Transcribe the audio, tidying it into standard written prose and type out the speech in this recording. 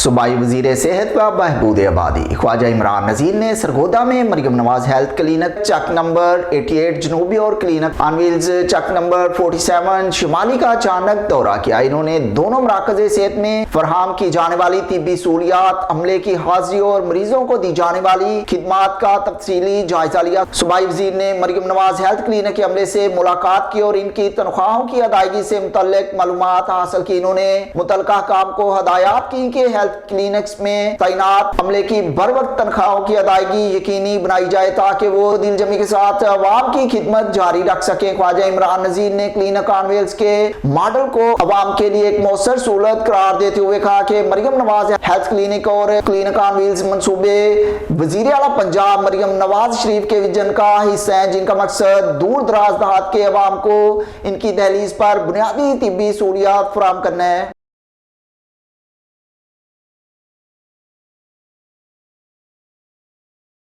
सूबाई वजीर सेहत व बहबूद आबादी ख्वाजा इमरान नज़ीर ने सरगोदा में मरियम नवाज हेल्थ क्लिनिक चक नंबर 88 जनूबी और क्लिनिक ऑन व्हील्स चक नंबर 47 शिमाली का अचानक दौरा किया। इन्होंने दोनों मराकज़ सेहत में फराहम की जाने वाली तिब्बी सहूलियात, अमले की हाजिरी और मरीजों को दी जाने वाली खिदमात का तफसीली जायजा लिया। सूबाई वजीर ने मरियम नवाज हेल्थ क्लिनिक के अमले से मुलाकात की और इनकी तनख्वाहों की अदायगी से मुतल्लिक मालूमात हासिल की। इन्होंने मुतल्लिका काम को हदायत की कि हेल्थ क्लिनिक्स में तैनात अमले की बर वक्त तनख्वाहों की अदायगी यकीनी बनाई जाए ताकि वो दिलजमी के साथ अवाम की खिदमत जारी रख सकें। ख्वाजा इमरान नज़ीर ने क्लिनिक ऑन व्हील्स के मॉडल को अवाम के लिए एक मौसर सहूलत करार देते हुए कहा कि मरियम नवाज हेल्थ क्लिनिक और क्लिनिक ऑन व्हील्स मंसूबे वजीर आला पंजाब मरियम नवाज शरीफ के विजन का हिस्सा है, जिनका मकसद दूर दराज देहात के अवाम को इनकी दहलीज पर बुनियादी तिब्बी सहूलियात फराहम करना है।